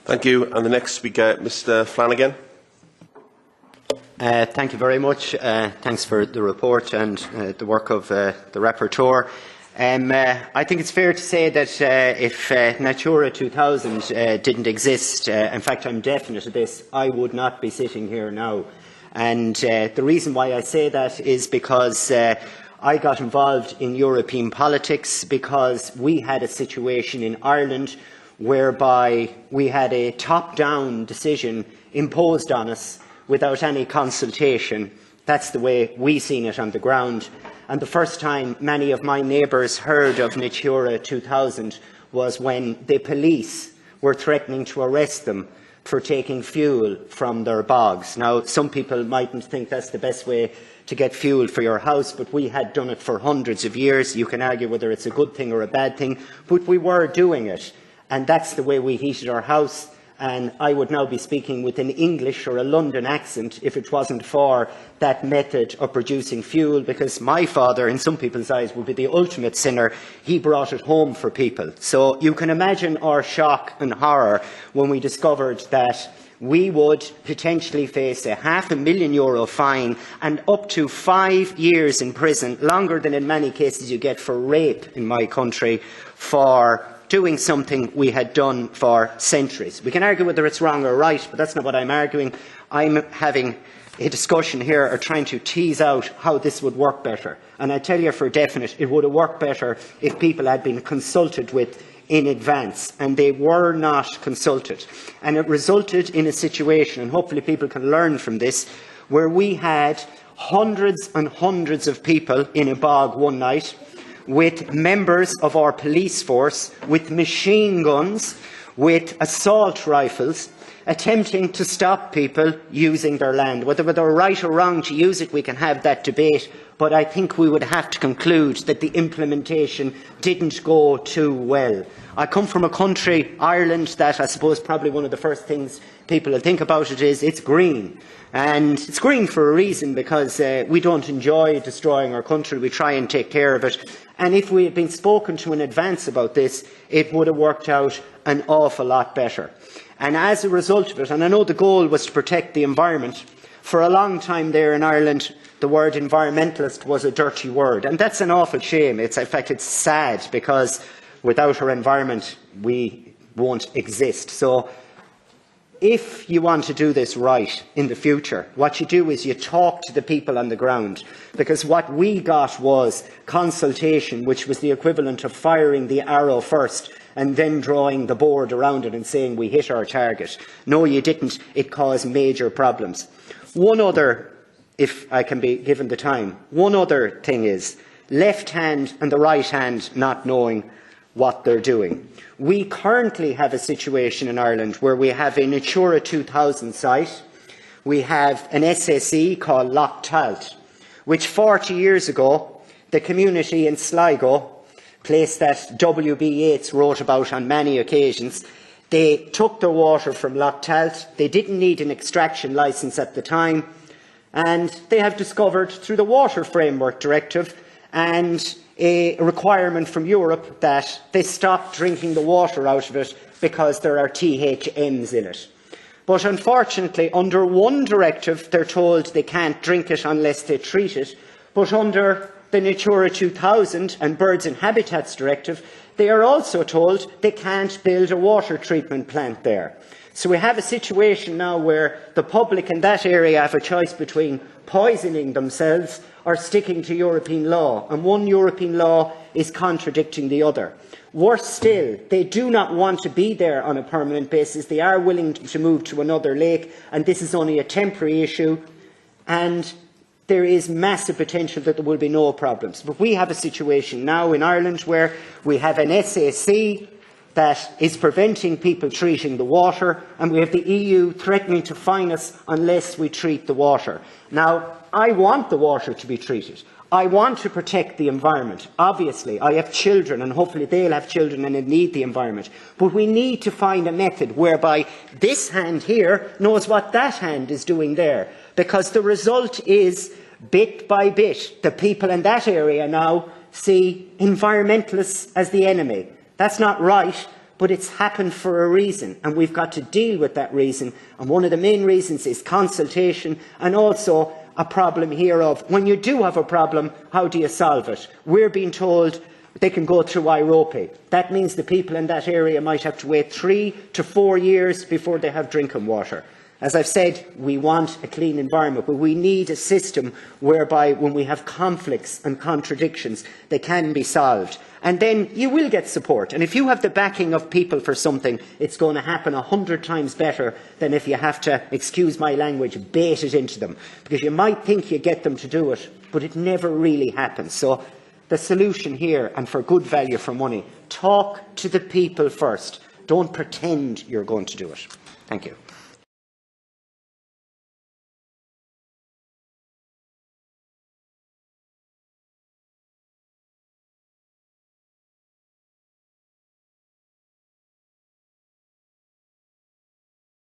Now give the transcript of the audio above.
Thank you. And the next speaker, Mr Flanagan. Thank you very much. Thanks for the report and the work of the rapporteur. I think it's fair to say that if Natura 2000 didn't exist, in fact I'm definite of this, I would not be sitting here now. And the reason why I say that is because I got involved in European politics because we had a situation in Ireland whereby we had a top-down decision imposed on us without any consultation. That's the way we seen it on the ground. And the first time many of my neighbours heard of Natura 2000 was when the police were threatening to arrest them for taking fuel from their bogs. Now, some people mightn't think that's the best way to get fuel for your house, but we had done it for hundreds of years. You can argue whether it's a good thing or a bad thing, but we were doing it. And that's the way we heated our house. And I would now be speaking with an English or a London accent if it wasn't for that method of producing fuel, because my father, in some people's eyes, would be the ultimate sinner. He brought it home for people. So you can imagine our shock and horror when we discovered that we would potentially face a €500,000 fine and up to 5 years in prison, longer than in many cases you get for rape in my country, for doing something we had done for centuries. We can argue whether it's wrong or right, but that's not what I'm arguing. I'm having a discussion here or trying to tease out how this would work better. And I tell you for definite, it would have worked better if people had been consulted with in advance, and they were not consulted. And it resulted in a situation, and hopefully people can learn from this, where we had hundreds and hundreds of people in a bog one night, with members of our police force, with machine guns, with assault rifles, attempting to stop people using their land. Whether they're right or wrong to use it, we can have that debate, but I think we would have to conclude that the implementation didn't go too well. I come from a country, Ireland, that I suppose probably one of the first things people will think about it is it's green. And it's green for a reason, because we don't enjoy destroying our country, we try and take care of it. And if we had been spoken to in advance about this, it would have worked out an awful lot better. And as a result of it, and I know the goal was to protect the environment, for a long time there in Ireland the word environmentalist was a dirty word, and that's an awful shame. In fact, it's sad, because without our environment we won't exist. So if you want to do this right in the future, what you do is you talk to the people on the ground, because what we got was consultation, which was the equivalent of firing the arrow first and then drawing the board around it and saying we hit our target. No, you didn't. It caused major problems. One other, if I can be given the time, one other thing is left hand and the right hand not knowing what they're doing. We currently have a situation in Ireland where we have a Natura 2000 site, we have an SSE called Loch Talt, which 40 years ago the community in Sligo, place that W.B. Yeats wrote about on many occasions, they took their water from Loch Talt, they didn't need an extraction licence at the time, and they have discovered through the Water Framework Directive and a requirement from Europe that they stop drinking the water out of it because there are THMs in it. But unfortunately, under one directive, they're told they can't drink it unless they treat it, but under the Natura 2000 and Birds and Habitats Directive, they are also told they can't build a water treatment plant there. So we have a situation now where the public in that area have a choice between poisoning themselves or sticking to European law, and one European law is contradicting the other. Worse still, they do not want to be there on a permanent basis. They are willing to move to another lake, and this is only a temporary issue, and there is massive potential that there will be no problems. But we have a situation now in Ireland where we have an SAC that is preventing people treating the water, and we have the EU threatening to fine us unless we treat the water. Now, I want the water to be treated. I want to protect the environment. Obviously, I have children, and hopefully they'll have children and they need the environment. But we need to find a method whereby this hand here knows what that hand is doing there, because the result is, bit by bit, the people in that area now see environmentalists as the enemy. That's not right, but but it's happened for a reason, and we've got to deal with that reason. And one of the main reasons is consultation, and also a problem here of when you do have a problem, how do you solve it? We're being told they can go through IROPE. That means the people in that area might have to wait 3 to 4 years before they have drinking water. As I've said, we want a clean environment, but we need a system whereby when we have conflicts and contradictions, they can be solved. And then you will get support. And if you have the backing of people for something, it's going to happen 100 times better than if you have to, excuse my language, bait it into them. Because you might think you get them to do it, but it never really happens. So the solution here, and for good value for money, talk to the people first. Don't pretend you're going to do it. Thank you.